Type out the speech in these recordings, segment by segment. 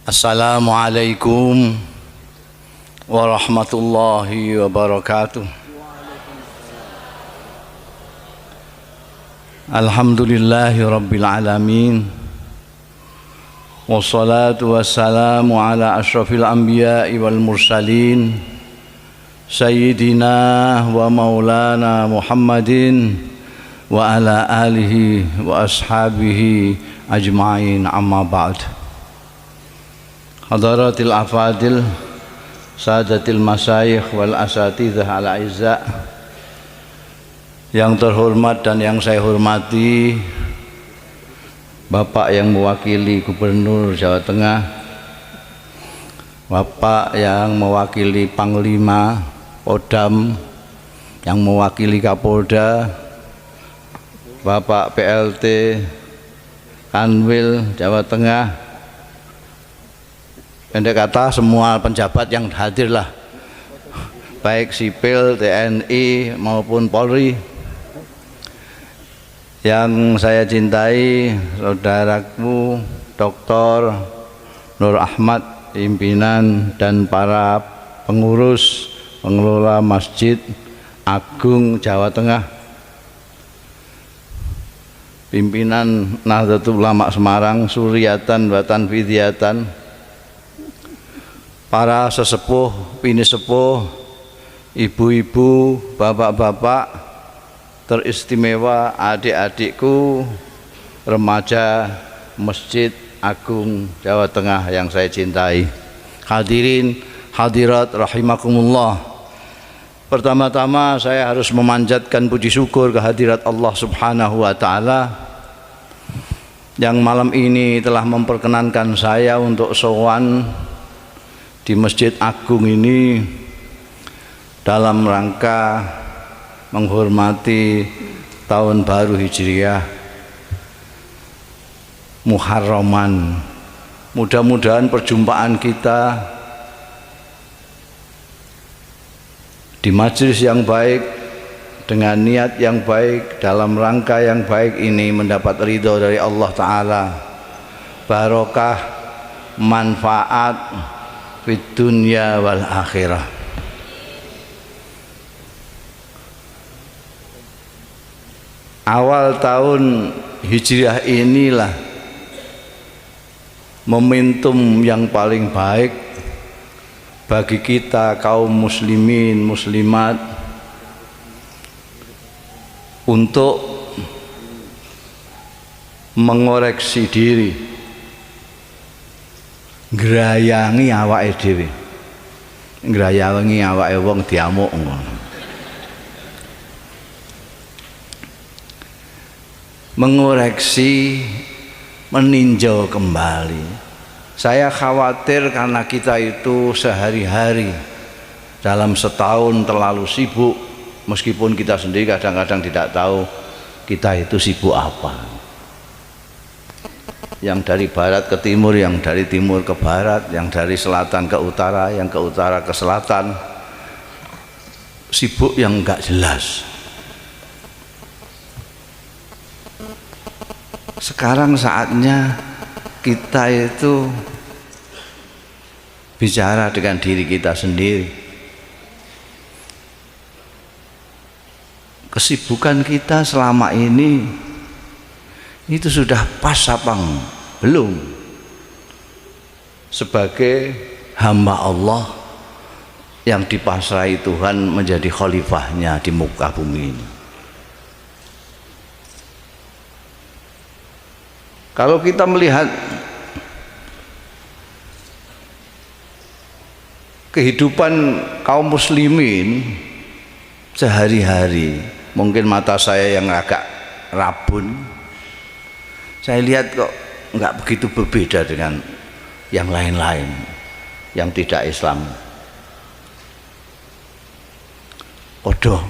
Assalamualaikum warahmatullahi wabarakatuh. Alhamdulillahi rabbil alamin. Wassalatu wassalamu ala ashrafil anbiya'i wal mursalin Sayyidina wa maulana Muhammadin wa ala alihi wa ashabihi ajma'in, amma ba'd. Hadaratil afadil, sadatil masyayikh wal asatidzah al aizza, yang terhormat dan yang saya hormati, Bapak yang mewakili Gubernur Jawa Tengah, Bapak yang mewakili Panglima Kodam, yang mewakili Kapolda, Bapak PLT Kanwil Jawa Tengah, pendek kata semua penjabat yang hadirlah, baik sipil, TNI maupun Polri. Yang saya cintai saudaraku Dr. Nur Ahmad, pimpinan dan para pengurus pengelola Masjid Agung Jawa Tengah, pimpinan Nahdlatul Ulama Semarang, Suryatan Watan Fidyatan, para sesepuh, bini sepuh, ibu-ibu, bapak-bapak, teristimewa adik-adikku, remaja Masjid Agung Jawa Tengah yang saya cintai. Hadirin hadirat rahimakumullah. Pertama-tama saya harus memanjatkan puji syukur kehadirat Allah Subhanahu wa taala yang malam ini telah memperkenankan saya untuk sowan di Masjid Agung ini dalam rangka menghormati tahun baru Hijriah Muharraman. Mudah-mudahan perjumpaan kita di majelis yang baik dengan niat yang baik dalam rangka yang baik ini mendapat ridho dari Allah Ta'ala, barokah, manfaat fid dunya wal akhirah. Awal tahun Hijriah inilah momentum yang paling baik bagi kita kaum muslimin muslimat untuk mengoreksi diri, ngrayangi awake dhewe, ngrayangi awake wong diamuk ngono, mengoreksi, meninjau kembali. Saya khawatir karena kita itu sehari-hari dalam setahun terlalu sibuk, meskipun kita sendiri kadang-kadang tidak tahu kita itu sibuk apa. Yang dari barat ke timur, yang dari timur ke barat, yang dari selatan ke utara, yang ke utara ke selatan, sibuk yang enggak jelas. Sekarang saatnya kita itu bicara dengan diri kita sendiri. Kesibukan kita selama ini itu sudah pas apa belum sebagai hamba Allah yang dipasrahi Tuhan menjadi khalifahnya di muka bumi ini. Kalau kita melihat kehidupan kaum muslimin sehari-hari, mungkin mata saya yang agak rabun, saya lihat kok enggak begitu berbeda dengan yang lain-lain yang tidak Islam. Odoh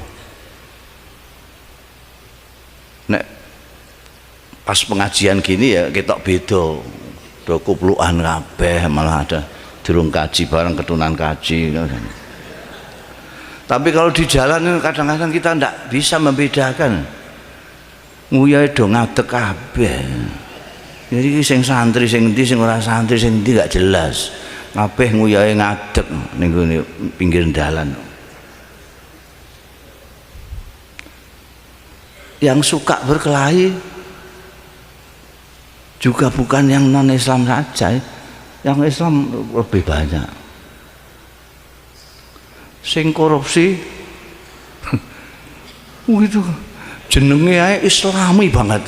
nek pas pengajian gini ya kita beda, do kuplukan kabeh, malah ada durung kaji bareng ketunan kaji. Tapi kalau di jalan kadang-kadang kita tidak bisa membedakan. Nguyai do ngadeg kabeh. Jadi sing santri sing endi sing ora santri sing endi gak jelas. Kabeh nguyahe ngadeg ning gone pinggir dalan. Yang suka berkelahi juga bukan yang non Islam saja, yang Islam lebih banyak. Sing korupsi itu jenenge ae Islami banget.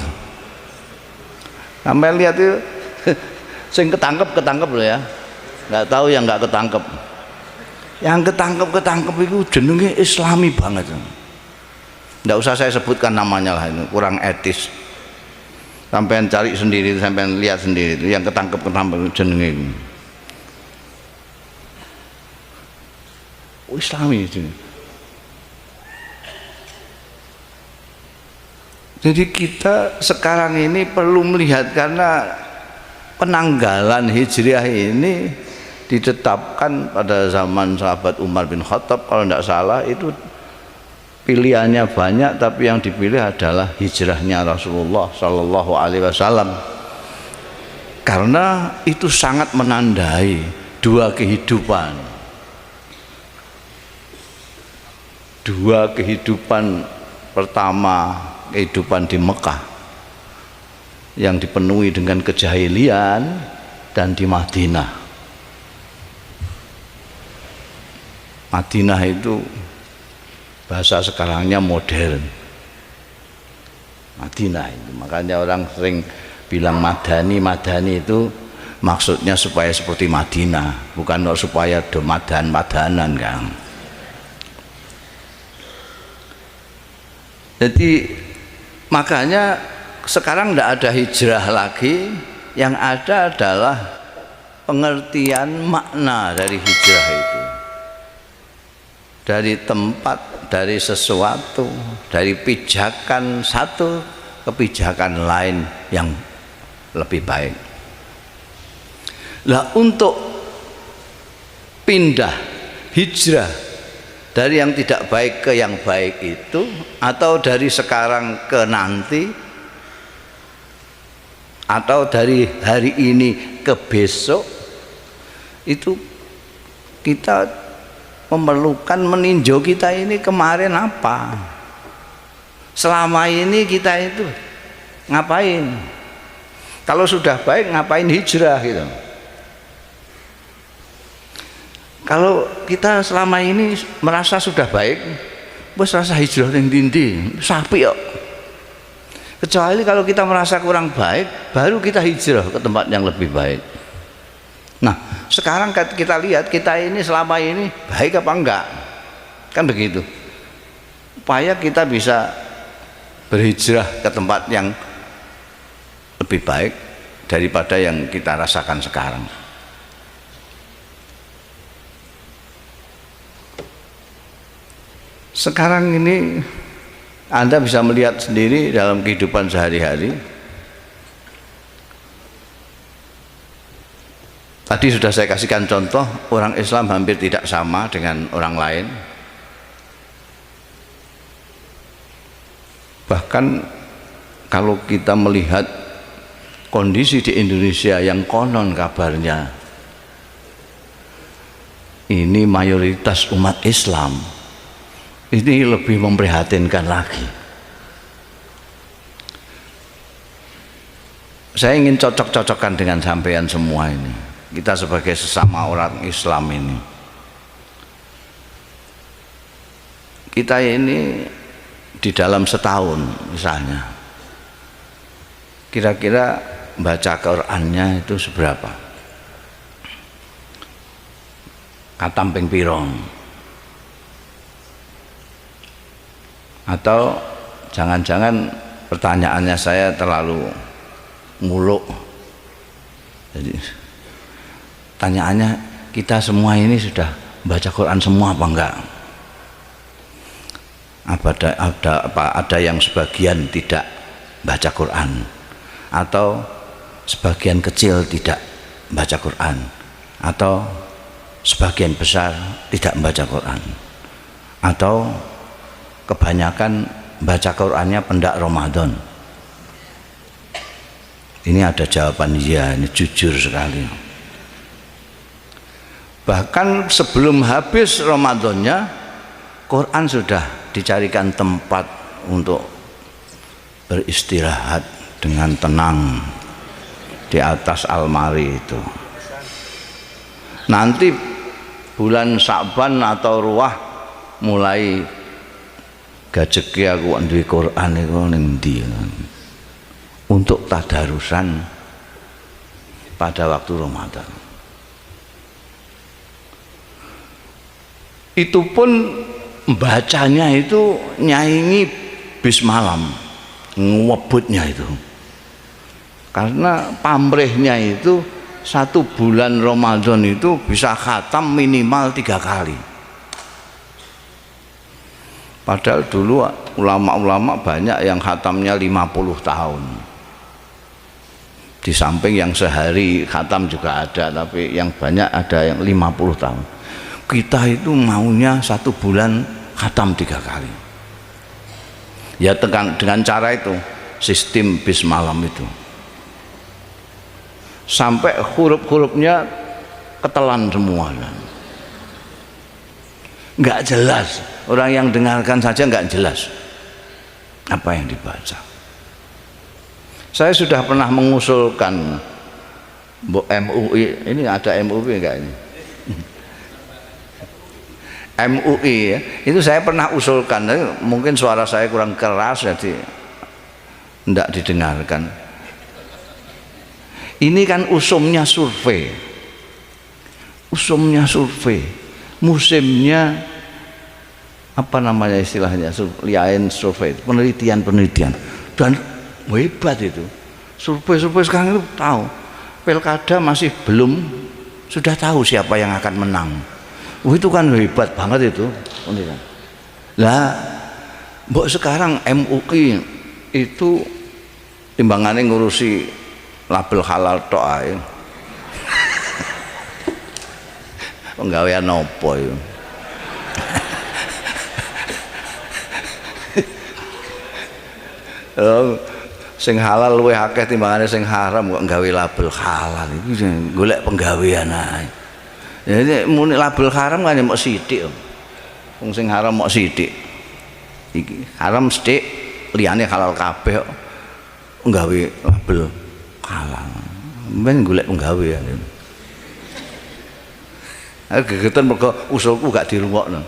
Sampai lihat itu sing ketangkep loh ya. Nggak tahu yang nggak ketangkep. Yang ketangkep itu jenenge Islami banget. Nggak usah saya sebutkan namanya lah, itu kurang etis. Sampean cari sendiri, sampean lihat sendiri itu yang ketangkep jenenge itu. Islami itu. Jadi kita sekarang ini perlu melihat, karena penanggalan Hijriah ini ditetapkan pada zaman sahabat Umar bin Khattab kalau tidak salah. Itu pilihannya banyak, tapi yang dipilih adalah hijrahnya Rasulullah Sallallahu Alaihi Wasallam, karena itu sangat menandai dua kehidupan pertama, kehidupan di Mekah yang dipenuhi dengan kejahilian, dan di Madinah. Madinah itu bahasa sekarangnya modern. Madinah itu, makanya orang sering bilang Madani itu maksudnya supaya seperti Madinah, bukan supaya madanan kan. Jadi makanya sekarang tidak ada hijrah lagi, yang ada adalah pengertian makna dari hijrah itu. Dari tempat, dari sesuatu, dari pijakan satu ke pijakan lain yang lebih baik. Lah untuk pindah hijrah dari yang tidak baik ke yang baik itu, atau dari sekarang ke nanti, atau dari hari ini ke besok, itu kita memerlukan meninjau kita ini kemarin apa, selama ini kita itu ngapain. Kalau sudah baik ngapain hijrah gitu. Kalau kita selama ini merasa sudah baik, bos rasa hijrah yang dindi, sapi yuk. Kecuali kalau kita merasa kurang baik, baru kita hijrah ke tempat yang lebih baik. Nah, sekarang kita lihat kita ini selama ini baik apa enggak, kan begitu. Supaya kita bisa berhijrah ke tempat yang lebih baik daripada yang kita rasakan sekarang. Sekarang ini Anda bisa melihat sendiri dalam kehidupan sehari-hari. Tadi sudah saya kasihkan contoh, orang Islam hampir tidak sama dengan orang lain. Bahkan kalau kita melihat kondisi di Indonesia yang konon kabarnya ini mayoritas umat Islam, ini lebih memprihatinkan lagi. Saya ingin cocok-cocokkan dengan sampean semua ini, kita sebagai sesama orang Islam ini. Kita ini di dalam setahun misalnya, kira-kira baca Qurannya itu seberapa? Katam ping pirong? Atau jangan-jangan pertanyaannya saya terlalu muluk. Jadi tanyaannya, kita semua ini sudah baca Quran semua apa enggak? Ada yang sebagian tidak baca Quran, atau sebagian kecil tidak baca Quran, atau sebagian besar tidak membaca Quran, atau kebanyakan baca Qurannya pendak Ramadan. Ini ada jawaban iya, ini jujur sekali. Bahkan sebelum habis Ramadannya, Quran sudah dicarikan tempat untuk beristirahat dengan tenang di atas almari itu. Nanti bulan Sya'ban atau Ruwah mulai gajeki aku duwe Quran iku ning ndi untuk tadarusan pada waktu Ramadan. Itu pun bacanya itu nyaingi bis malam, ngewebutnya itu. Karena pamrihnya itu 1 bulan Ramadan itu bisa khatam minimal 3 kali. Padahal dulu ulama-ulama banyak yang khatamnya 50 tahun. Di samping yang sehari khatam juga ada, tapi yang banyak ada yang 50 tahun. Kita itu maunya 1 bulan khatam 3 kali. Ya dengan cara itu, sistem bis malam itu. Sampai huruf-hurufnya ketelan semua. Nggak jelas, orang yang dengarkan saja nggak jelas apa yang dibaca. Saya sudah pernah mengusulkan MUI, ini ada MUI enggak ini? MUI ya, itu saya pernah usulkan, mungkin suara saya kurang keras jadi tidak didengarkan. Ini kan usumnya survei, musimnya apa namanya istilahnya, survei, penelitian, dan hebat itu. Survei sekarang itu tahu, pilkada masih belum, sudah tahu siapa yang akan menang. Itu kan hebat banget itu. Lah, mbok sekarang MUI itu timbangannya ngurusi label halal tok ae. Penggawean nopo itu? Sing halal luwih akeh timbangane sing haram, kok nggawe label halal iki golek penggawean ae. Ya muni label haram kan mok sithik. Wong sing haram mok sithik. Iki haram sithik, liyane halal kabeh kok nggawe label halal. Men golek penggawean. Aku gegetan mergo usulku gak dirungokno.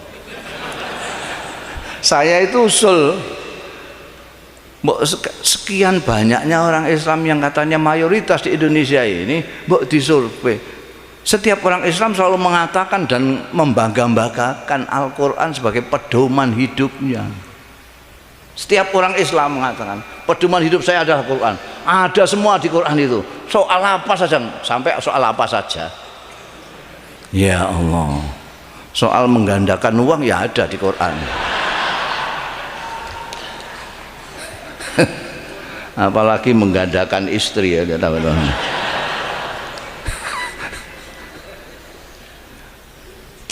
Saya itu usul sekian banyaknya orang Islam yang katanya mayoritas di Indonesia ini, mbok disurvei. Setiap orang Islam selalu mengatakan dan membangga-banggakan Al-Quran sebagai pedoman hidupnya. Setiap orang Islam mengatakan pedoman hidup saya adalah Quran. Ada semua di Quran itu. Soal apa saja, sampai soal apa saja. Ya Allah, soal menggandakan uang ya ada di Quran. Apalagi menggandakan istri ya, teman-teman.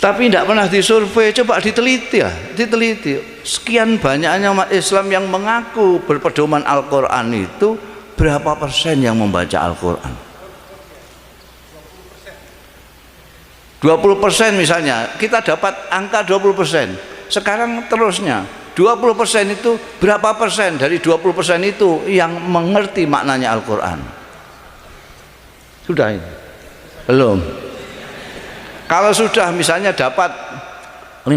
Tapi tidak pernah disurvei, coba diteliti ya, diteliti. Sekian banyaknya umat Islam yang mengaku berpedoman Al-Quran itu, berapa persen yang membaca Al-Quran? 20% misalnya, kita dapat angka 20%. Sekarang terusnya 20% itu berapa persen dari 20% itu yang mengerti maknanya Al-Quran? Sudah ini? Belum. Kalau sudah misalnya dapat 5%,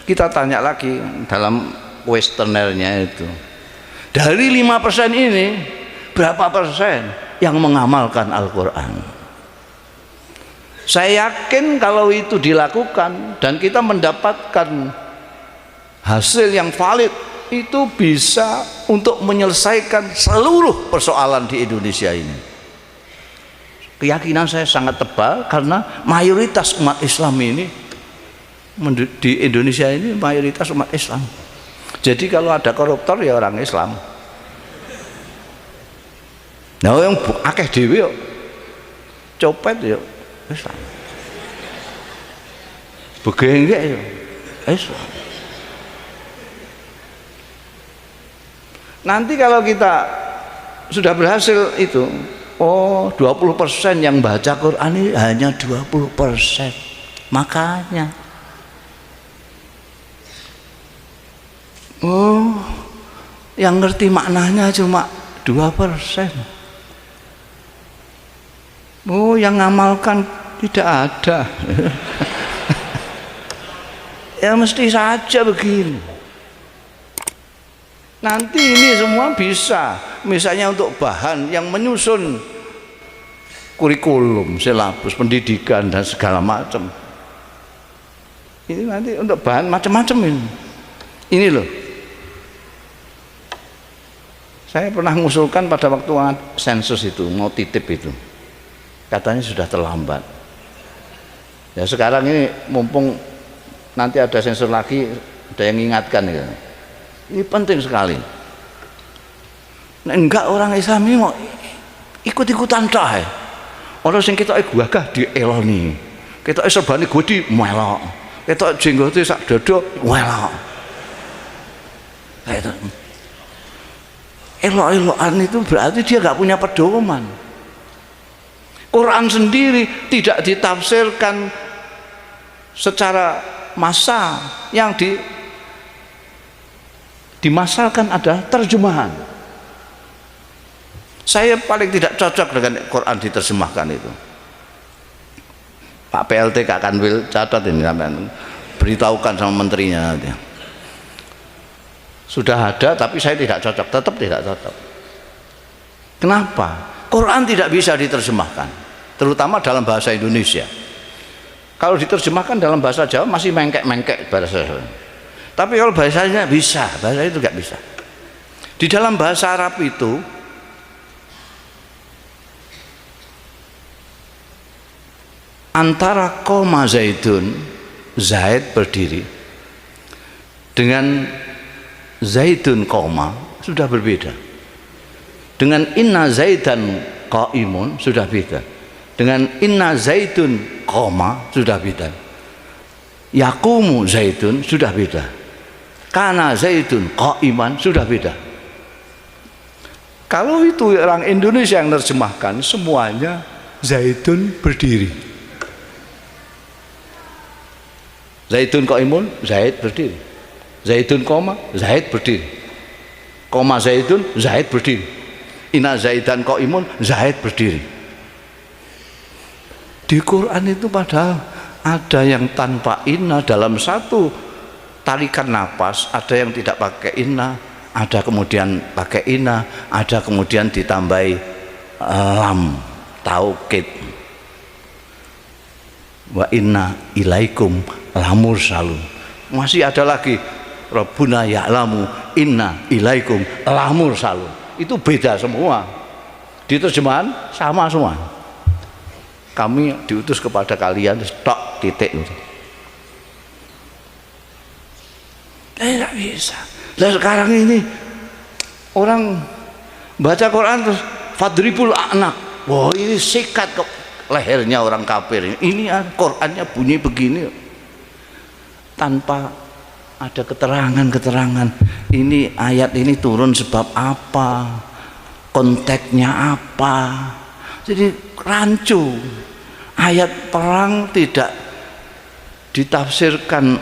kita tanya lagi dalam kuesionernya itu, dari 5% ini berapa persen yang mengamalkan Al-Quran? Saya yakin kalau itu dilakukan dan kita mendapatkan hasil yang valid, itu bisa untuk menyelesaikan seluruh persoalan di Indonesia ini. Keyakinan saya sangat tebal karena mayoritas umat Islam ini di Indonesia ini mayoritas umat Islam. Jadi kalau ada koruptor ya orang Islam. Nah yang akeh dhewe yo copet yo Islam. Begengge yo Islam. Nanti kalau kita sudah berhasil itu. Oh, 20% yang baca Quran ini hanya 20%. Makanya oh, yang ngerti maknanya cuma 2%. Oh, yang ngamalkan tidak ada. Ya mesti saja begini. Nanti ini semua bisa, misalnya untuk bahan yang menyusun kurikulum, silabus, pendidikan dan segala macam. Ini nanti untuk bahan macam-macam ini. Ini loh. Saya pernah mengusulkan pada waktu sensus itu, mau titip itu. Katanya sudah terlambat. Ya sekarang ini mumpung nanti ada sensor lagi, ada yang ingatkan ya. Ini penting sekali. Nah, enggak orang Islam ini mau ikut-ikutan cah. Orang sing kita gagah dieloni. Kita serbane gudi melok. Kita jenggote sak dodo melok. Kayak itu. Elok-elokan itu berarti dia enggak punya pedoman. Quran sendiri tidak ditafsirkan secara massal, yang dimasalkan adalah terjemahan. Saya paling tidak cocok dengan Quran diterjemahkan itu. Pak PLT Kak Kanwil catat ini, beritahukan sama menterinya nanti. Sudah ada tapi saya tidak cocok, tetap tidak cocok. Kenapa? Quran tidak bisa diterjemahkan, terutama dalam bahasa Indonesia. Kalau diterjemahkan dalam bahasa Jawa masih mengkek-mengkek bahasa Jawa. Tapi kalau bahasanya bisa, bahasa itu nggak bisa. Di dalam bahasa Arab itu antara koma zaidun, Zaid berdiri, dengan zaidun koma sudah berbeda. Dengan inna zaidan qaimun sudah beda. Dengan inna zaidun koma sudah beda. Yaqumu zaidun sudah beda. Kana zaidun qaiman sudah beda. Kalau itu orang Indonesia yang terjemahkan, semuanya zaidun berdiri. Zaidun qaimun, Zaid berdiri. Zaidun koma, Zaid berdiri. Koma zaidun, Zaid berdiri. Inna zaidan qaimun, Zaid berdiri. Di Quran itu padahal ada yang tanpa inna dalam satu tarikan napas, ada yang tidak pakai inna, ada kemudian pakai inna, ada kemudian ditambahi lam, taukid. Wa inna ilaikum lamursalun. Masih ada lagi Rabbuna ya'lamu inna ilaikum lamursalun. Itu beda semua. Di terjemahan sama semua. Kami diutus kepada kalian, stok titik. Tidak bisa. Nah sekarang ini orang baca Quran terus fadribul a'naq. Wah ini sikat ke lehernya orang kafir. Ini Qurannya bunyi begini tanpa ada keterangan-keterangan. Ini ayat ini turun sebab apa, konteksnya apa. Jadi rancu. Ayat perang tidak ditafsirkan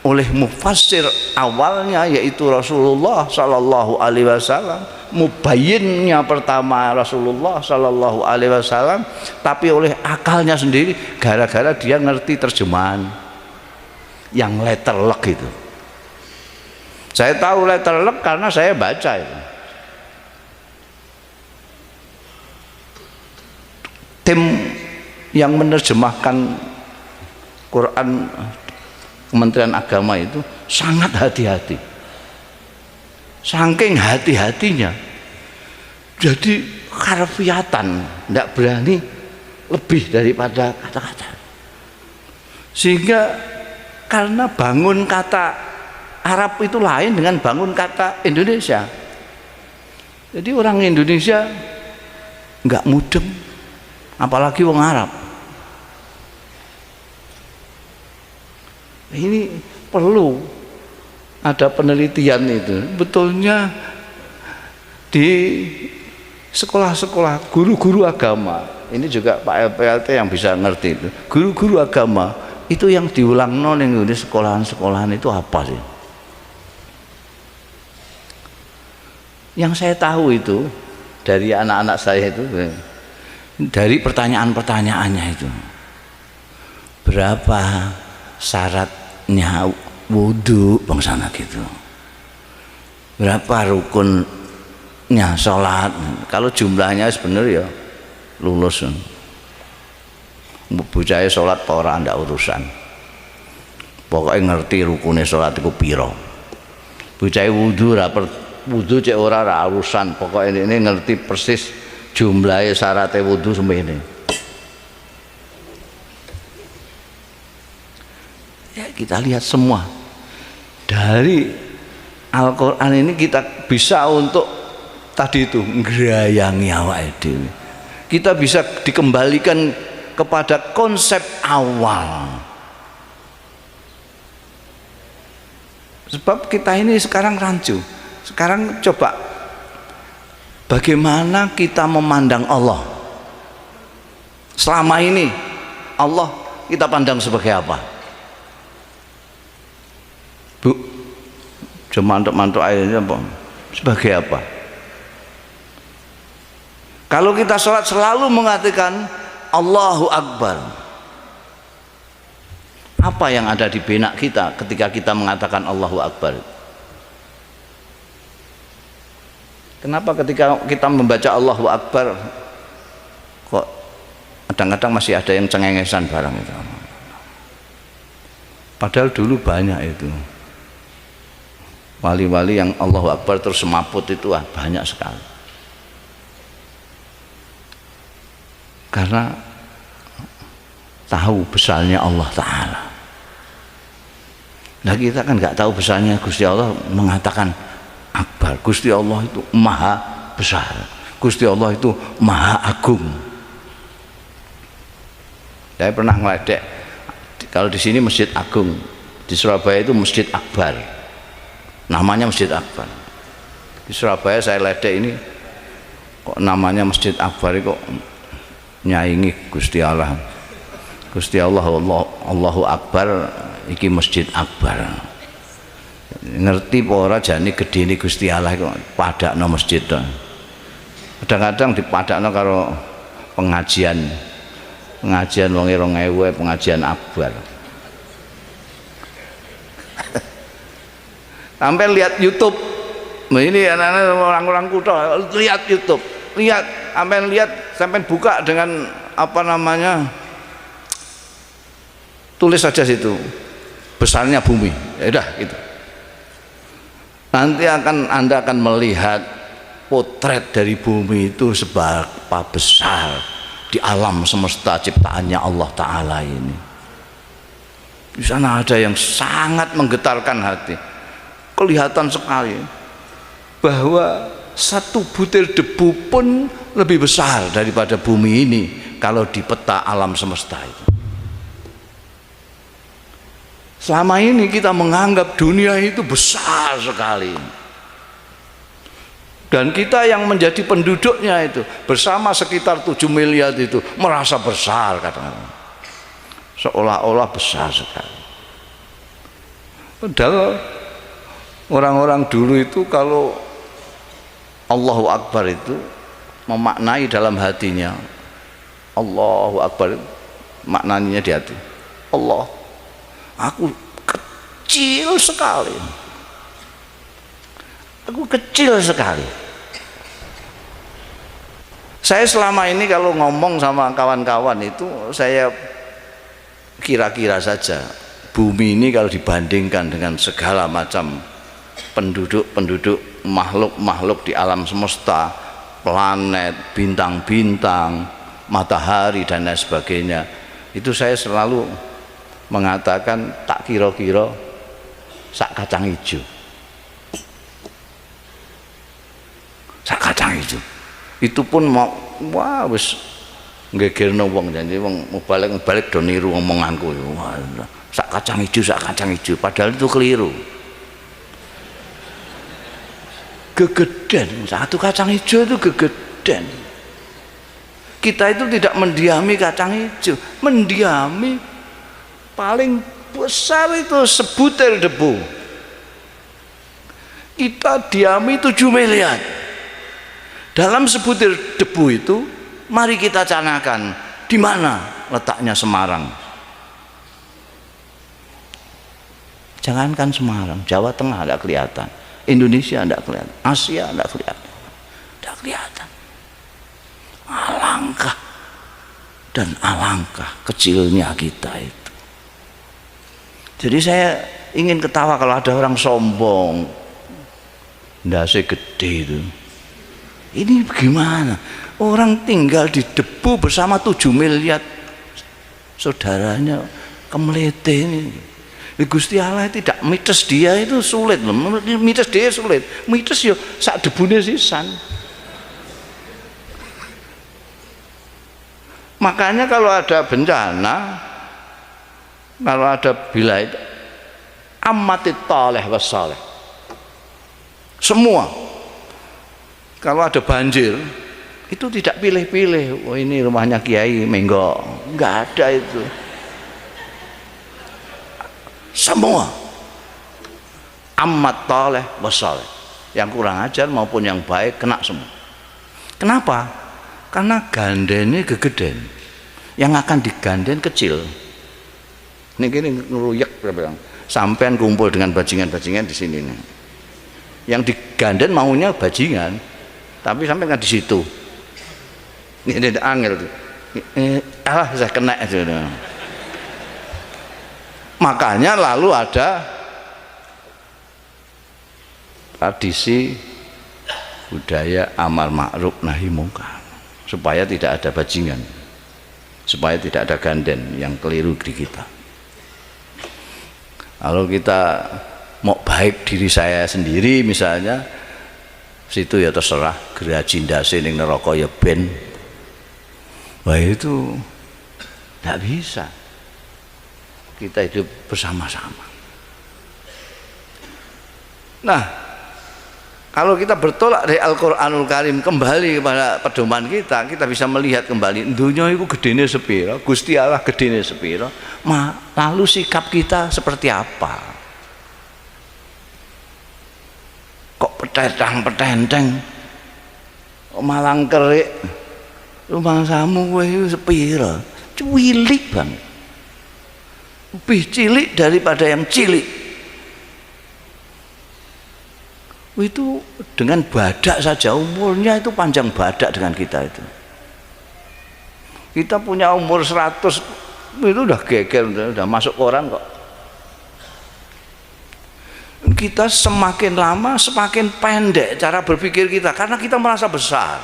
oleh mufassir awalnya yaitu Rasulullah Sallallahu Alaihi Wasallam, mubayyinnya pertama Rasulullah Sallallahu Alaihi Wasallam, tapi oleh akalnya sendiri gara-gara dia ngerti terjemahan yang letterlek itu. Saya tahu letterlek karena saya baca itu. Tim yang menerjemahkan Quran Kementerian Agama itu sangat hati-hati, saking hati-hatinya jadi harfiatan, tidak berani lebih daripada kata-kata, sehingga karena bangun kata Arab itu lain dengan bangun kata Indonesia, jadi orang Indonesia nggak mudeng, apalagi wong Arab. Ini perlu ada penelitian itu, betulnya di sekolah-sekolah, guru-guru agama. Ini juga Pak LPLT yang bisa ngerti itu. Guru-guru agama itu yang diulang ning ngene sekolahan-sekolahan itu apa sih? Yang saya tahu itu dari anak-anak saya itu, dari pertanyaan-pertanyaannya itu, berapa syaratnya wudhu bangsana gitu, berapa rukunnya sholat. Kalau jumlahnya sebenarnya ya lulus. Bocah sholat apa ora ndak urusan, pokoknya ngerti rukunnya sholat itu piro. Bocah wudhu cek ora urusan, pokoknya ini ngerti persis jumlahnya syaratnya wudhu semene. Ya kita lihat semua dari Al-Quran ini, kita bisa untuk tadi itu ngerayangi awake dhewe. Kita bisa dikembalikan kepada konsep awal. Sebab kita ini sekarang rancu. Sekarang coba bagaimana kita memandang Allah. Selama ini Allah kita pandang sebagai apa? Bu, cuma mantuk-mantuk airnya apa? Sebagai apa? Kalau kita sholat selalu mengatakan Allahu Akbar, apa yang ada di benak kita ketika kita mengatakan Allahu Akbar? Kenapa ketika kita membaca Allahu Akbar kok kadang-kadang masih ada yang cengengesan barang itu? Padahal dulu banyak itu wali-wali yang Allahu Akbar terus semaput itu banyak sekali. Karena tahu besarnya Allah Ta'ala. Nah kita kan nggak tahu besarnya Gusti Allah, mengatakan Akbar. Gusti Allah itu maha besar, Gusti Allah itu maha agung. Saya pernah ngeledek, kalau di sini Masjid Agung, di Surabaya itu Masjid Akbar, namanya Masjid Akbar. Di Surabaya saya ledek ini, kok namanya Masjid Akbar kok nyaingi Gusti Allah. Gusti Allah, Allahu Akbar, iki Masjid Akbar. Ngerti apa ora jane gedene Gusti Allah kok padakno masjid to. Kadang-kadang dipadakno karo pengajian wonge 2000 pengajian Akbar. Sampai lihat YouTube. Nah, ini anak-anak orang-orang kutha lihat YouTube. Lihat, sampai buka dengan apa namanya, tulis saja situ besarnya bumi, ya udah gitu. Nanti Anda akan melihat potret dari bumi itu seberapa besar di alam semesta ciptaannya Allah Ta'ala ini. Di sana ada yang sangat menggetarkan hati. Kelihatan sekali bahwa satu butir debu pun lebih besar daripada bumi ini kalau di peta alam semesta itu. Selama ini kita menganggap dunia itu besar sekali, dan kita yang menjadi penduduknya itu bersama sekitar 7 miliar itu merasa besar, kadang-kadang seolah-olah besar sekali. Padahal orang-orang dulu itu kalau Allahu Akbar itu memaknai dalam hatinya. Allahu Akbar maknanya di hati. Allah, aku kecil sekali. Aku kecil sekali. Saya selama ini kalau ngomong sama kawan-kawan itu, saya kira-kira saja bumi ini kalau dibandingkan dengan segala macam penduduk-penduduk, makhluk-makhluk di alam semesta, planet, bintang-bintang, matahari dan lain sebagainya, itu saya selalu mengatakan tak kira-kira sak kacang hijau. Sak kacang hijau. Itu pun mau wah wis ngegerno wong, janji wong balik do niru omonganku. Wah, sak kacang hijau, padahal itu keliru. Gegeden, satu kacang hijau itu gegeden. geden. Kita itu tidak mendiami kacang hijau, mendiami paling besar itu sebutir debu. Kita diami 7 miliar. Dalam sebutir debu itu, mari kita canakan di mana letaknya Semarang. Jangankan Semarang, Jawa Tengah tidak kelihatan, Indonesia tidak kelihatan, Asia tidak kelihatan, tidak kelihatan. Alangkah dan alangkah kecilnya kita itu. Jadi saya ingin ketawa kalau ada orang sombong, ndase gede itu. Ini bagaimana? Orang tinggal di debu bersama 7 miliar saudaranya kemelete ini. Gusti Allah tidak mites dia itu sulit loh. Mites dia sulit. Mites yo sak debune sisan. Makanya kalau ada bencana, kalau ada bila itu ammatit taleh wassaleh. Semua kalau ada banjir itu tidak pilih-pilih, oh ini rumahnya Kiai Menggo, enggak ada itu. Semua ammat taleh wassaleh, yang kurang ajar maupun yang baik kena semua. Kenapa? Karena gandene gegeden, yang akan diganden kecil. Ini gini ngeruyek, sampean kumpul dengan bajingan-bajingan di sini nih. Yang diganden maunya bajingan, tapi sampai nggak di situ. Ini angel tuh. Saya kena aja. Makanya lalu ada tradisi budaya amar ma'ruf nahi mungkar, supaya tidak ada bajingan, supaya tidak ada ganden yang keliru di kita. Kalau kita mau baik diri saya sendiri misalnya, situ ya terserah, geraji ndase ning neraka ya ben. Wah itu tidak bisa. Kita hidup bersama-sama. Nah, kalau kita bertolak dari Al-Qur'anul Karim kembali kepada pedoman kita, kita bisa melihat kembali dunia itu gedene sepiro, Gusti Allah gedene sepiro, lalu sikap kita seperti apa? Kok petentang-petenteng, malang kerik, rumah samu kowe sepiro? Cilik banget. Lebih cilik daripada yang cilik. Itu dengan badak saja umurnya itu panjang badak dengan kita itu. Kita punya umur 100 itu udah geger, udah masuk koran kok. Kita semakin lama semakin pendek cara berpikir kita karena kita merasa besar.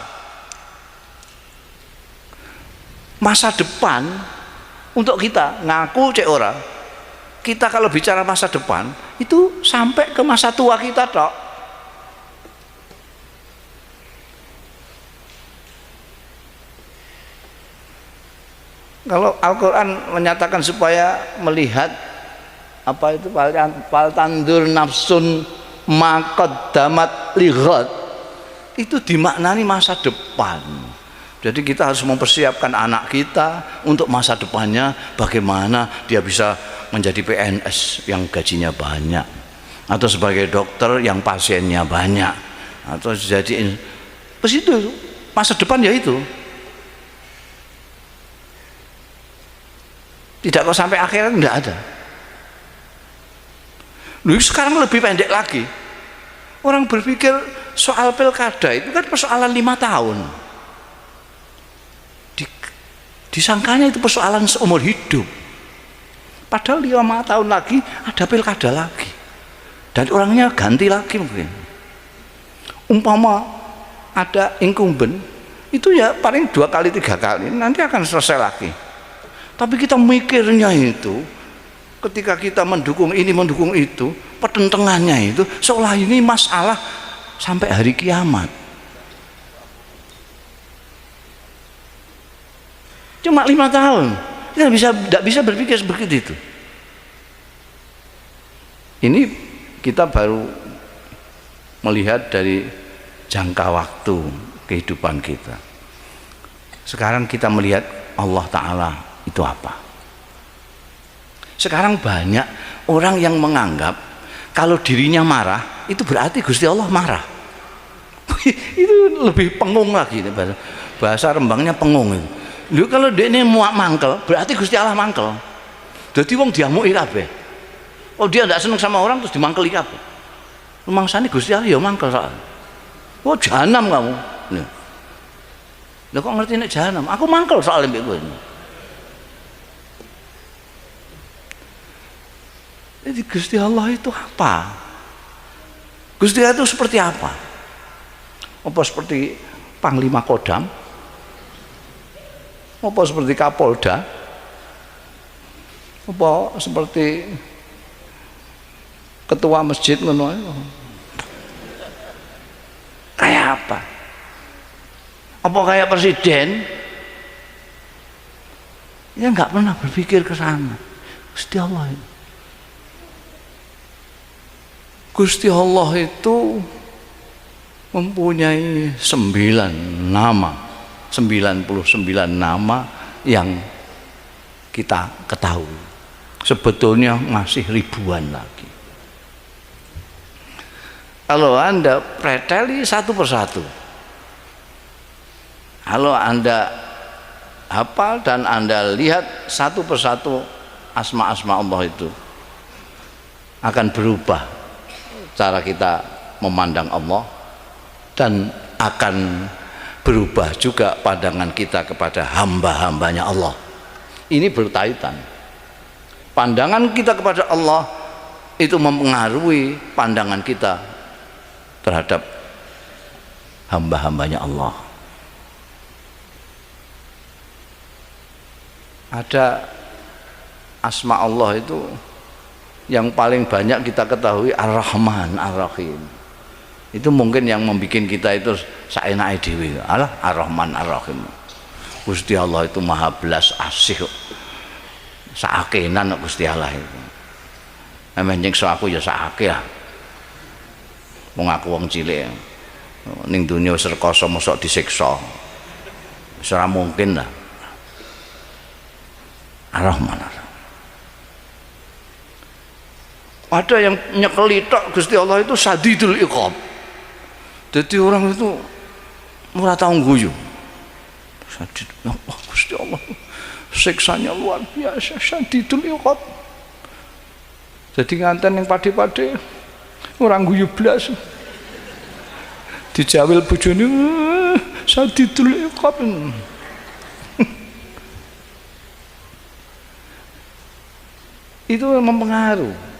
Masa depan untuk kita ngaku cek ora. Kita kalau bicara masa depan itu sampai ke masa tua kita tok. Kalau Al-Quran menyatakan supaya melihat apa itu fal tandur nafsun maqaddamat lighad, itu dimaknani masa depan. Jadi kita harus mempersiapkan anak kita untuk masa depannya, bagaimana dia bisa menjadi PNS yang gajinya banyak, atau sebagai dokter yang pasiennya banyak, atau jadi itu masa depan ya itu. Tidak kok sampai akhirat enggak ada. Lalu sekarang lebih pendek lagi. Orang berpikir soal pilkada itu kan persoalan 5 tahun. Disangkanya itu persoalan seumur hidup. Padahal 5 tahun lagi ada pilkada lagi. Dan orangnya ganti lagi mungkin. Umpama ada incumbent, itu ya paling 2 kali 3 kali, nanti akan selesai lagi. Tapi kita mikirnya itu, ketika kita mendukung ini, mendukung itu, pertentangannya itu seolah ini masalah sampai hari kiamat. Cuma 5 tahun, kita tidak bisa berpikir seperti itu. Ini kita baru melihat dari jangka waktu kehidupan kita. Sekarang kita melihat Allah Ta'ala itu apa. Sekarang banyak orang yang menganggap kalau dirinya marah itu berarti Gusti Allah marah. Itu lebih pengung lagi, bahasa Rembangnya pengung itu. Lu kalau dia ini muak mangkel berarti Gusti Allah mangkel. Jadi wong diamuki kabeh. Oh dia tidak seneng sama orang terus dimangkeli kabeh. Mangsane Gusti Allah ya mangkel soalnya. Oh jahanam kamu. Lah kok ngerti nek jahanam? Aku mangkel soalnya mbek kowe. Jadi Gusti Allah itu apa? Gusti Allah itu seperti apa? Apa seperti Panglima Kodam? Apa seperti Kapolda? Apa seperti ketua masjid ngono? Kayak apa? Apa kayak presiden? Ya nggak pernah berpikir ke sana. Gusti Allah itu. Gusti Allah itu mempunyai 99 nama yang kita ketahui. Sebetulnya masih ribuan lagi. Kalau Anda preteli satu persatu, kalau Anda hafal dan Anda lihat satu persatu asma-asma Allah itu, akan berubah cara kita memandang Allah, dan akan berubah juga pandangan kita kepada hamba-hambanya Allah. Ini berkaitan. Pandangan kita kepada Allah itu mempengaruhi pandangan kita terhadap hamba-hambanya Allah. Ada asma Allah itu yang paling banyak kita ketahui Ar-Rahman Ar-Rahim. Itu mungkin yang membuat kita itu saenake dhewe. Alah Ar-Rahman Ar-Rahim. Gusti Allah itu maha belas asih. Saakenan Gusti Allah itu. Emang nyiksa aku ya saake lah. Wong aku wong cilik. Ning dunya wis rekoso mosok disiksa. Wis ora mungkin lah. Ar-Rahman Ar-Rahim. Ada yang nyekeli tok Gusti Allah itu sadidul iqab. Jadi orang itu ora tau guyu. Sadid, Allah Gusti Allah. Siksanya luar biasa, sadidul iqab. Jadi nganten yang pade-pade orang guyu blas. Dijawil bojone sadidul iqab. Itu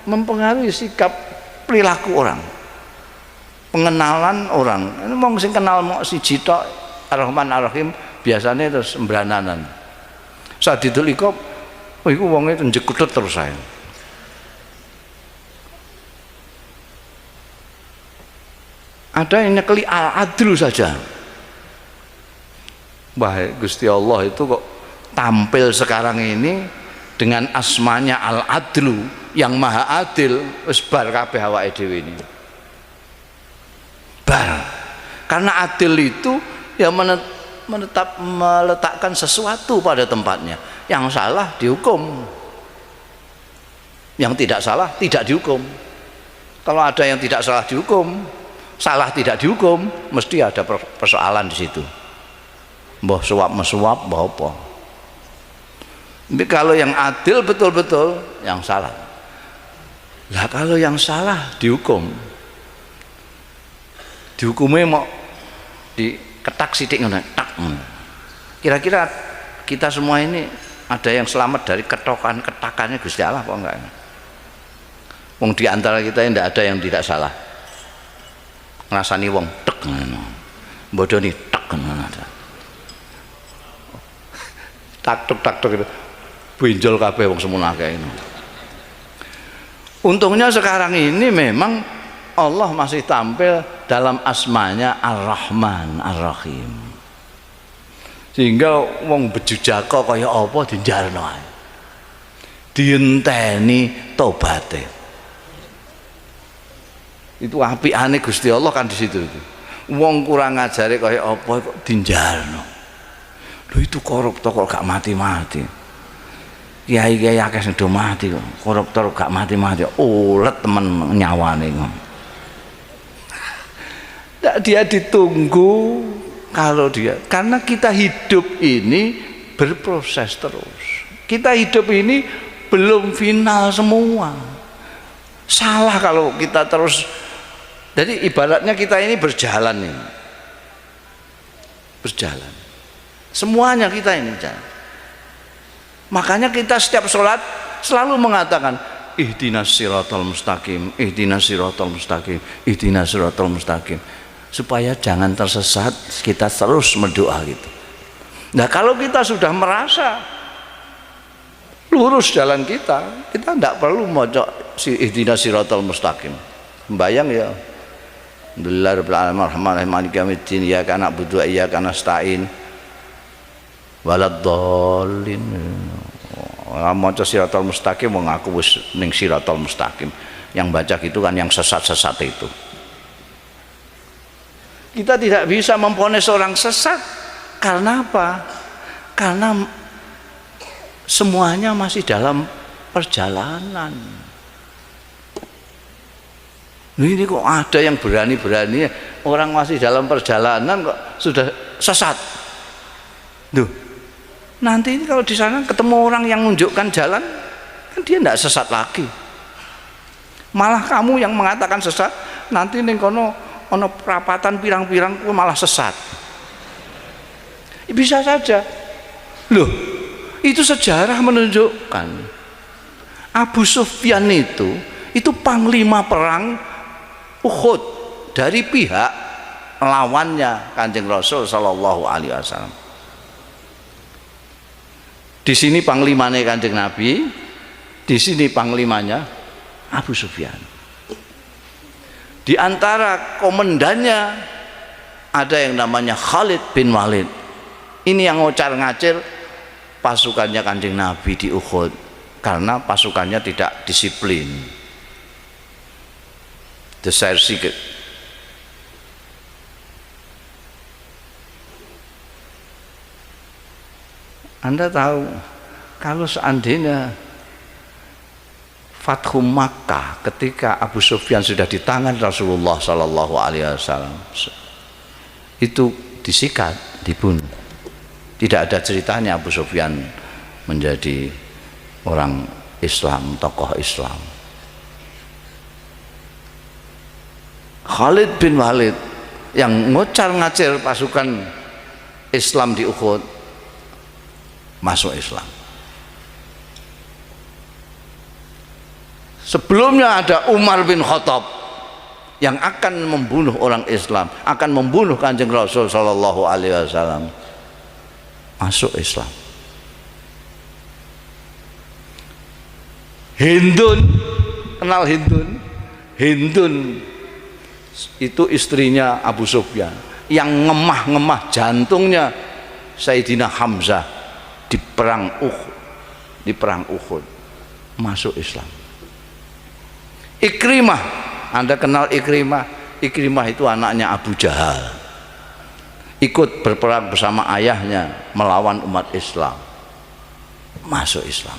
mempengaruhi sikap perilaku orang, pengenalan orang. Ini mau sing kenal mau siji tok Ar-Rahman Ar-Rahim biasanya terus sembrananan. Sadidul iqab, oh iku wonge njekutut terus saya. Ada yang nyekeli al-adlu saja. Wah, Gusti Allah itu kok tampil sekarang ini dengan asmanya al-adlu yang maha adil, wis bar kabeh awake dhewe ini. Bar. Karena adil itu ya meletakkan sesuatu pada tempatnya. Yang salah dihukum, yang tidak salah tidak dihukum. Kalau ada yang tidak salah dihukum, salah tidak dihukum, mesti ada persoalan di situ. Mbah suap mesuap, mbah apa. Tapi kalau yang adil betul-betul, yang salah. Lah kalau yang salah dihukum, dihukumnya mau diketak sidik ngono, tak. Kira-kira kita semua ini ada yang selamat dari ketakannya Gusti Allah apa enggak? Wong di antara kita yang tidak ada yang tidak salah. Ngrasani wong tek ngono. Bodoni tek ngono. Tak tuk gitu. Benjol kabeh wong semono akeh ini. Untungnya sekarang ini memang Allah masih tampil dalam asmanya Ar-Rahman Ar-Rahim. Sehingga wong bejujaka kaya apa dijarno ae. Dienteni tobaté. Itu apikane Gusti Allah kan di situ itu. Wong kurang ngajare kaya apa kok dinjalno. Lho itu koruptor kok gak mati-mati. Kiai-kiai akeh sing do mati kok. Koruptor gak mati-mati. Ulet temen nyawane kok. Dia ditunggu kalau dia, karena kita hidup ini berproses terus. Kita hidup ini belum final semua. Salah kalau kita terus. Jadi ibaratnya kita ini berjalan nih, berjalan. Semuanya kita ini berjalan. Makanya kita setiap sholat selalu mengatakan ihdinas siratal mustaqim, ihdinas siratal mustaqim, ihdinas siratal mustaqim. Supaya jangan tersesat, kita terus berdoa gitu. Nah kalau kita sudah merasa lurus jalan kita tidak perlu mojok si ihdinas siratal mustaqim. Bayang ya. Alhamdulillah rabbil alamin arrahmanirrahim maliki yaumiddin iyyaka na'budu wa iyyaka nasta'in waladdallin. Maca siratal mustaqim wong aku wis ning siratal mustaqim. Yang baca gitu kan yang sesat-sesat itu. Kita tidak bisa memvonis orang sesat karena apa? Karena semuanya masih dalam perjalanan. Ini kok ada yang berani-berani orang masih dalam perjalanan kok sudah sesat. Duh, nanti ini kalau di sana ketemu orang yang menunjukkan jalan, kan dia tidak sesat lagi. Malah kamu yang mengatakan sesat, nanti ning kono ono perapatan pirang-pirang malah sesat. Bisa saja. Loh, itu sejarah menunjukkan Abu Sufyan itu panglima perang Uhud dari pihak lawannya Kanjeng Rasul sallallahu alaihi wasallam. Di sini panglimanya Kanjeng Nabi, di sini panglimanya Abu Sufyan. Di antara komandannya ada yang namanya Khalid bin Walid. Ini yang ngocar-ngacir pasukannya Kanjeng Nabi di Uhud karena pasukannya tidak disiplin. Desersi. Anda tahu kalau seandainya Fathu Makkah ketika Abu Sufyan sudah di tangan Rasulullah Sallallahu Alaihi Wasallam itu disikat, dibunuh. Tidak ada ceritanya Abu Sufyan menjadi orang Islam, tokoh Islam. Khalid bin Walid yang ngocar-ngacir pasukan Islam di Uhud masuk Islam. Sebelumnya ada Umar bin Khattab yang akan membunuh orang Islam, akan membunuh Kanjeng Rasul sallallahu alaihi wasallam, masuk Islam. Hindun, kenal Hindun? Hindun itu istrinya Abu Sufyan yang ngemah-ngemah jantungnya Sayyidina Hamzah di perang Uhud, masuk Islam. Ikrimah, Anda kenal Ikrimah? Ikrimah itu anaknya Abu Jahal, ikut berperang bersama ayahnya melawan umat Islam, masuk Islam.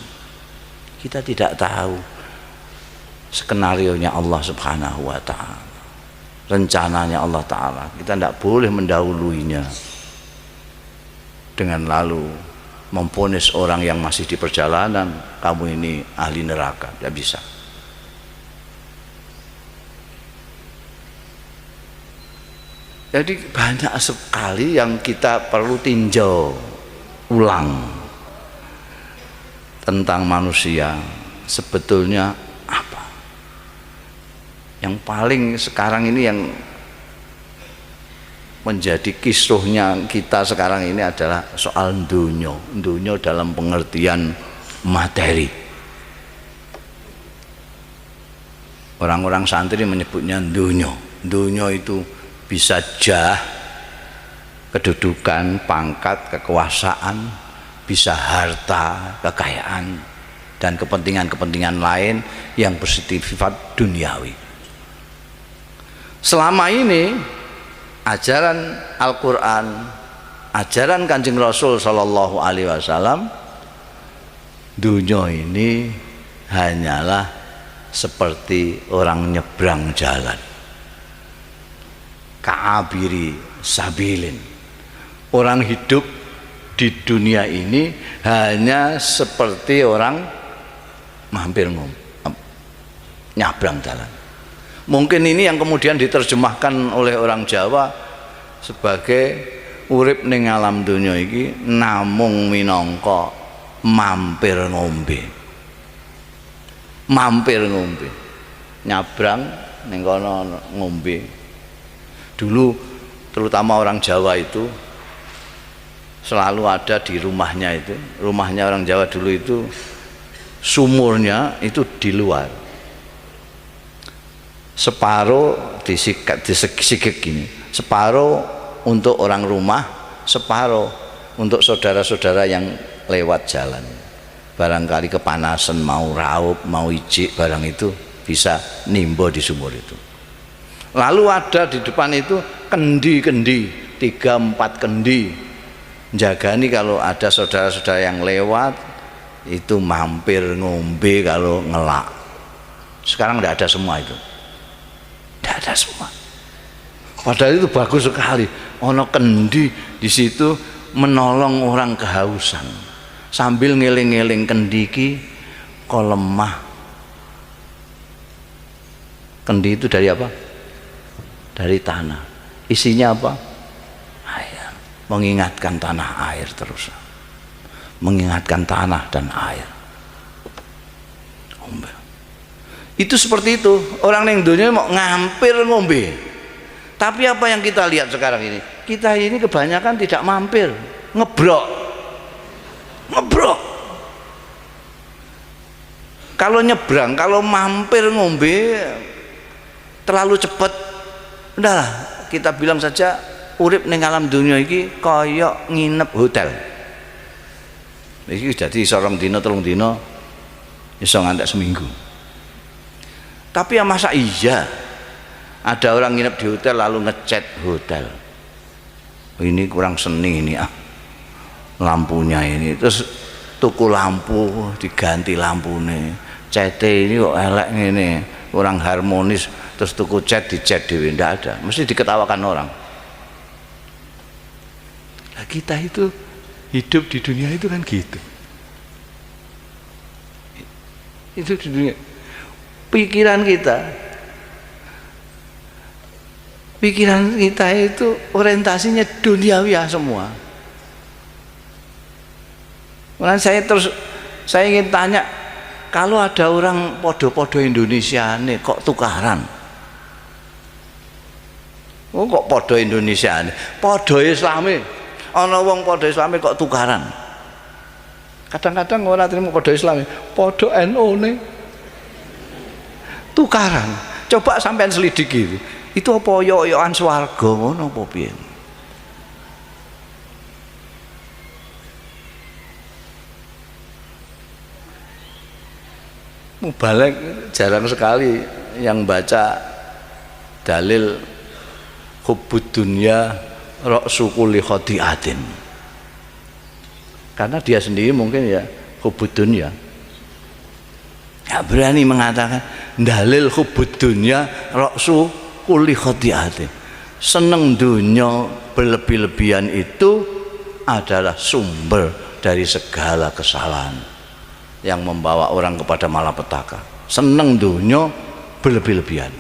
Kita tidak tahu skenarionya Allah Subhanahu wa ta'ala, rencananya Allah Ta'ala. Kita tidak boleh mendahuluinya dengan lalu memvonis orang yang masih di perjalanan, kamu ini ahli neraka. Tidak bisa. Jadi banyak sekali yang kita perlu tinjau ulang tentang manusia sebetulnya apa. Yang paling sekarang ini yang menjadi kisruhnya kita sekarang ini adalah soal dunyo dalam pengertian materi. Orang-orang santri menyebutnya dunyo itu bisa jah, kedudukan, pangkat, kekuasaan, bisa harta, kekayaan, dan kepentingan-kepentingan lain yang bersifat duniawi. Selama ini ajaran Al-Quran, ajaran Kanjeng Rasul Sallallahu Alaihi Wasallam, dunia ini hanyalah seperti orang nyebrang jalan, ka'abiri sabilin. Orang hidup di dunia ini hanya seperti orang mampir nyabrang jalan. Mungkin ini yang kemudian diterjemahkan oleh orang Jawa sebagai urip ning alam dunia iki namung minangka mampir ngombe. Mampir ngombe. Nyabrang ning kono ngombe. Dulu terutama orang Jawa itu selalu ada di rumahnya itu. Rumahnya orang Jawa dulu itu sumurnya itu di luar. Separuh disikik gini, separuh untuk orang rumah, separuh untuk saudara-saudara yang lewat jalan. Barangkali kepanasan, mau raup, mau ijik, barang itu bisa nimbo di sumur itu. Lalu ada di depan itu kendi-kendi, 3-4 kendi, jagani kalau ada saudara-saudara yang lewat itu mampir ngombe kalau ngelak. Sekarang tidak ada semua itu. Tidak ada semua. Padahal itu bagus sekali. Ono kendi di situ menolong orang kehausan. Sambil ngeling-ngeling kendi ki kok lemah. Kendi itu dari apa? Dari tanah. Isinya apa? Air. Mengingatkan tanah air terus. Mengingatkan tanah dan air. Itu seperti itu. Orang yang dunia mau ngampir ngombe. Tapi apa yang kita lihat sekarang ini? Kita ini kebanyakan tidak mampir, ngebrok. Ngebrok. Kalau nyebrang, kalau mampir ngombe terlalu cepat, udahlah kita bilang saja urip ning alam dunia iki kaya nginep hotel. Iki jadi sorong dino telung dino iso ngantek seminggu. Tapi ya masa iya ada orang nginep di hotel lalu ngecat hotel, ini kurang seni ini lampunya ini, terus tuku lampu diganti lampunya, cete ini kok elek ini kurang harmonis, terus tuku cat dicat dewe, tidak ada, mesti diketawakan orang. Nah, kita itu hidup di dunia itu kan gitu, itu di dunia. Pikiran kita itu orientasinya duniawi semua. Makanya saya ingin tanya, kalau ada orang podo-podo Indonesia nih kok tukaran? Oh, kok podo Indonesia nih? Podo Islami, ana wong podo Islami kok tukaran? Kadang-kadang orang terima podo Islami, podo NU nih tukaran. Coba sampean selidiki itu apa yo-yoan swarga ngono apa piye? Mubalek jarang sekali yang baca dalil hubbud dunya ra'su kulli khati'atin. Karena dia sendiri mungkin ya hubbud dunya. Ya berani mengatakan dalil hubbud dunya ra'su kulli khati'atin. Seneng dunia berlebih-lebihan itu adalah sumber dari segala kesalahan yang membawa orang kepada malapetaka. Seneng dunia berlebih-lebihan.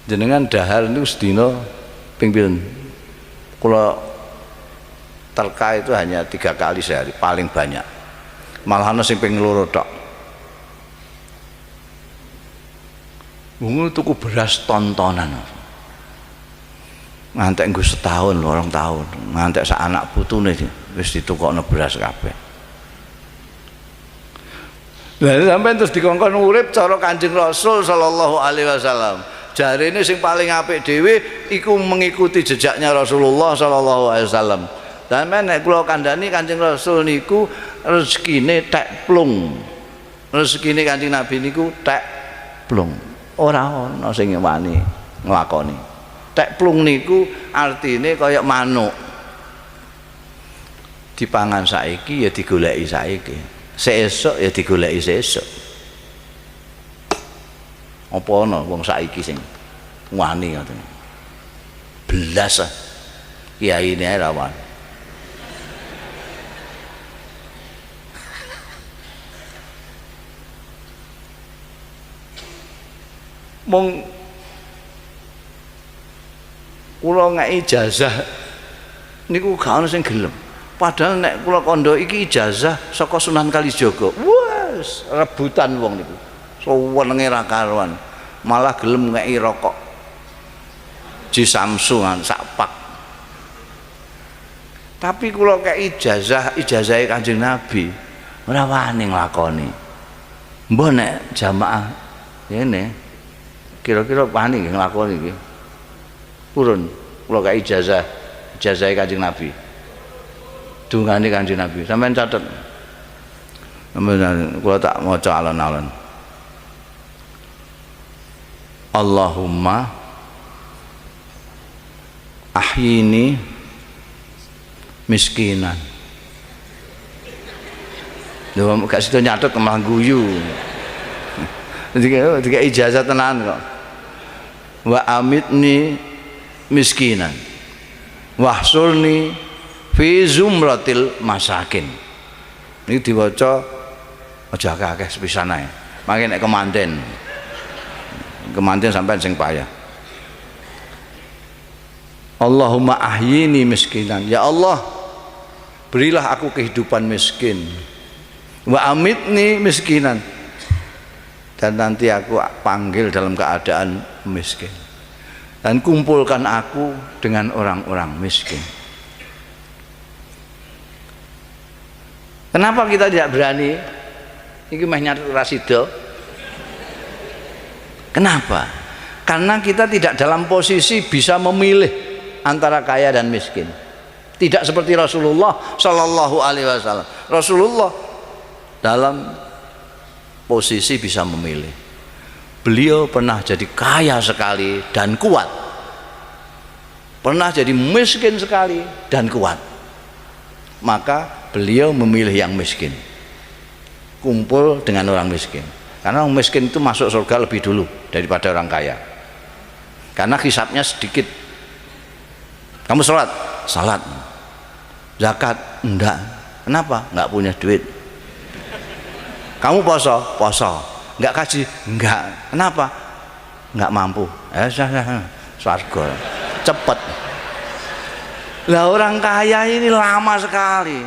Jenengan dahar itu sedina ping pinten? Kula terka itu hanya 3 kali sehari paling banyak. Malah ana sing ping 2 tok. Wong tuku beras tontonan. Ngantek nggo setahun, 2 tahun, ngantek sak anak putune wis ditukokno beras kabeh. Lah sampeyan terus dikongkon urip cara Kanjeng Rasul sallallahu alaihi wasallam. Jarene sing paling apik dhewe iku mengikuti jejaknya Rasulullah sallallahu alaihi wasallam. Sampeyan nek kula kandhani Kanjeng Rasul niku rezekine tek plung. Rezekine Kanjeng Nabi niku tek plung. Ora ana sing wani nglakoni. Tekplung niku artine kaya manuk. Dipangan saiki ya digoleki saiki. Seesuk ya digoleki seesuk. Apa ana wong saiki sing wani ngoten. Belas kiyaine rawan. Mong kula ngeki ijazah niku gak ana sing gelem. Padahal nek kula kandha iki ijazah saka Sunan Kalijaga. Wes rebutan wong niku. Suwenenge ra karuan. Malah gelem ngeki rokok. Ji Samsungan sak pak. Tapi kula kei ijazahe Kanjeng Nabi ora wani nglakoni. Mbah nek jamaah ngene kira-kira wani nggih nglakoni iki. Purun kula kei ijazahe Kanjeng Nabi. Dungane Kanjeng Nabi. Sampeyan catet. Sampeyan kula tak maca alon-alon. Allahumma ahyini miskinan. Lho gak sida nyatet malah guyu. Tiga ijazah tenan kok. Wa amitni miskinan. Wahsurni fi zumratil masakin. Niki diwaca aja akeh sepisan ae. Mangke nek kemanten sampean sing payah. Allahumma ahyini miskinan. Ya Allah, berilah aku kehidupan miskin. Wa amitni miskinan. Dan nanti aku panggil dalam keadaan miskin. Dan kumpulkan aku dengan orang-orang miskin. Kenapa kita tidak berani? Ini meh nyatet rasido. Kenapa? Karena kita tidak dalam posisi bisa memilih antara kaya dan miskin. Tidak seperti Rasulullah Shallallahu Alaihi Wasallam. Rasulullah dalam posisi bisa memilih. Beliau pernah jadi kaya sekali dan kuat. Pernah jadi miskin sekali dan kuat. Maka beliau memilih yang miskin. Kumpul dengan orang miskin. Karena orang miskin itu masuk surga lebih dulu daripada orang kaya. Karena hisabnya sedikit. Kamu sholat? Salat. Zakat? Enggak. Kenapa? Enggak punya duit. Kamu poso? Poso. Enggak kaji? Enggak. Kenapa? Enggak mampu. Swarga. Cepet. Lah orang kaya ini lama sekali.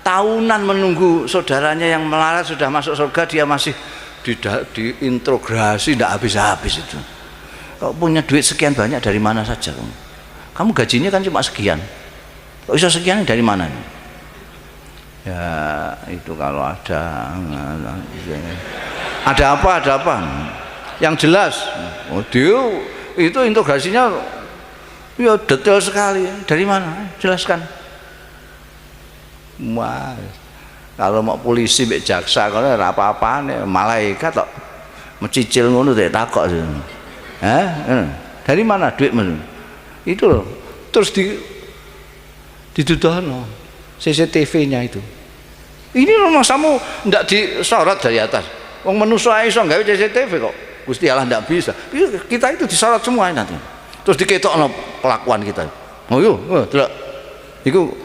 Tahunan menunggu saudaranya yang melarat sudah masuk surga, dia masih diintrogasi, tidak habis-habis itu. Kau punya duit sekian banyak dari mana saja kamu? Kamu gajinya kan cuma sekian. Kok bisa sekian dari mana? Ya itu kalau ada apa? Yang jelas, dia itu integrasinya ya detail sekali. Dari mana? Jelaskan. Wah, kalau mau polisi mbek jaksa kalau ora apa-apane, malaikat tok mencicil ngono dek takok. Dari mana duitmu? Itu loh. Terus didudono CCTV-nya itu. Ini loh masamu ndak disorot dari atas. Wong manusa iso gawe CCTV kok. Gusti Allah ndak bisa. Kita itu disorot semua nanti. Terus diketokno pelakuan kita. Oh yo, delok. Iku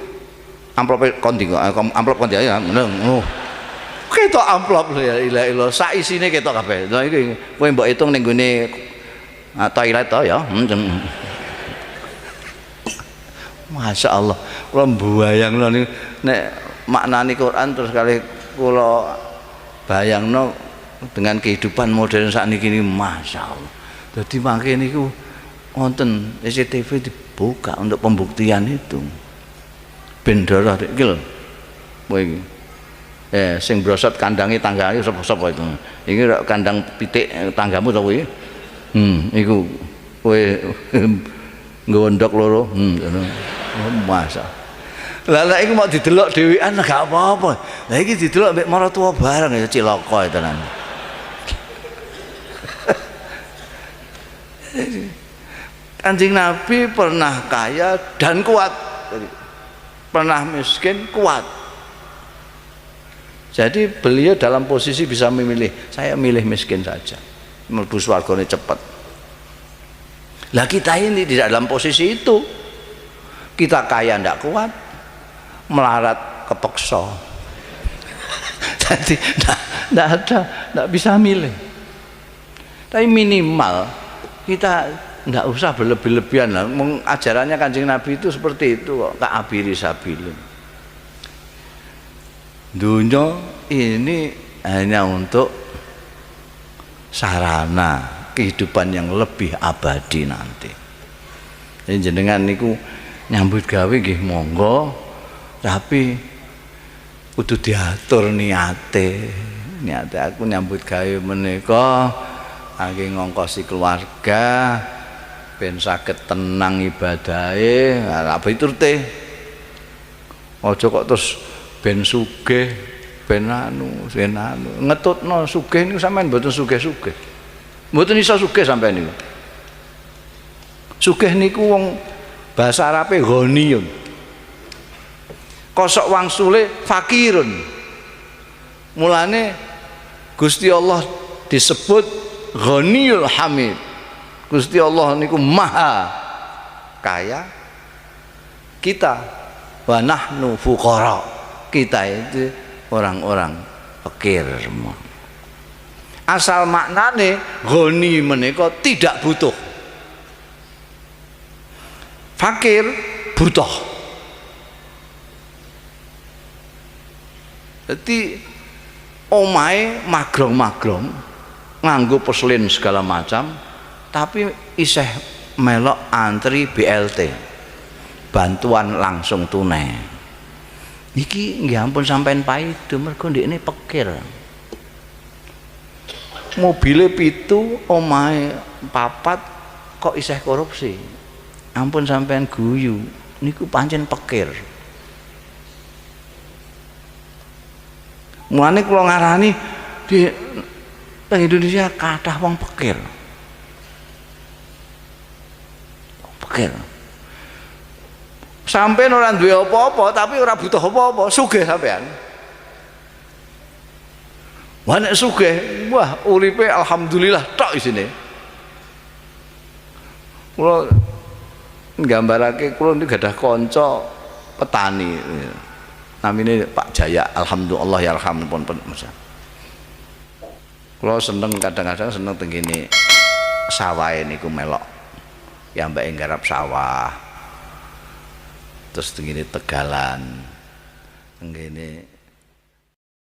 amplop kondi ya ngono. Ketok amplop ya ilah ilah sak isine ketok kabeh. Lah iki kowe mbok hitung ning gone toilet to ya. Masya Allah, kula mbayangno nek maknani Quran terus kali kula bayangno dengan kehidupan modern sakniki niki Masya Allah. Dadi mangke niku wonten CCTV dibuka untuk pembuktian itu. Bendera iki lho. Kowe iki. Sing brosot kandange tanggae sapa itu. Iki kandang pitik tanggamu to kowe. Iku kowe ngondok loro. Masa. Lah nek iku mau didelok dhewean gak apa-apa. Lah iki didelok mbek maratuwa bareng ya cilaka tenan. Kanjeng Nabi pernah kaya dan kuat, pernah miskin kuat. Jadi beliau dalam posisi bisa memilih, saya milih miskin saja, mlebu swargane cepet. Lah kita ini tidak dalam posisi itu, kita kaya ndak kuat, melarat kepeksa. Jadi ndak bisa milih. Tapi minimal kita ndak usah berlebih-lebihan lah. Ajarannya Kanjeng Nabi itu seperti itu kok, ka'abiri sabilin. Dunia ini hanya untuk sarana kehidupan yang lebih abadi nanti. Jadi jenengan niku nyambut gawe nggih monggo, tapi kudu diatur niate. Niate aku nyambut gawe menika kangge ngongkosi keluarga ben saged tenang ibadahe. Apa itu teh? Aja kok terus ben sugih, ben ngetutno sugih niku sampean mboten sugih-sugih. Mboten iso sugih sampean niku. Sugih niku wong bahasa Arabe ghaniyun. Kosok wangsule fakirun. Mulane Gusti Allah disebut Ghaniyul Hamid. Gusti Allah niku maha kaya, kita wa nahnu fuqara. Kita itu orang-orang fakir. Asal maknane ghani menika tidak butuh. Fakir butuh. Jadi omahe magrong-magrong nganggo peselin segala macam, tapi isih melok antri BLT, bantuan langsung tunai. Niki nggih ampun sampean paido mergo ndekne pikir. Mobile 7, omahe 4 kok isih korupsi. Ampun sampean guyu, niku pancen pikir. Mulane kula ngarani di Indonesia kathah wong pikir. Pikir. Sampeyan ora duwe apa-apa tapi ora butuh apa-apa, sugih sampean. Wah nek sugih, wah uripe alhamdulillah tok isine. Kula nggambarake kula niku gadah kanca petani. Namine Pak Jaya, alhamdulillah yarhampun Mas. Kula seneng kadang-kadang seneng tengene sawahe niku melok. Ya mbake nggarap sawah. Terus tengene tegalan, tengene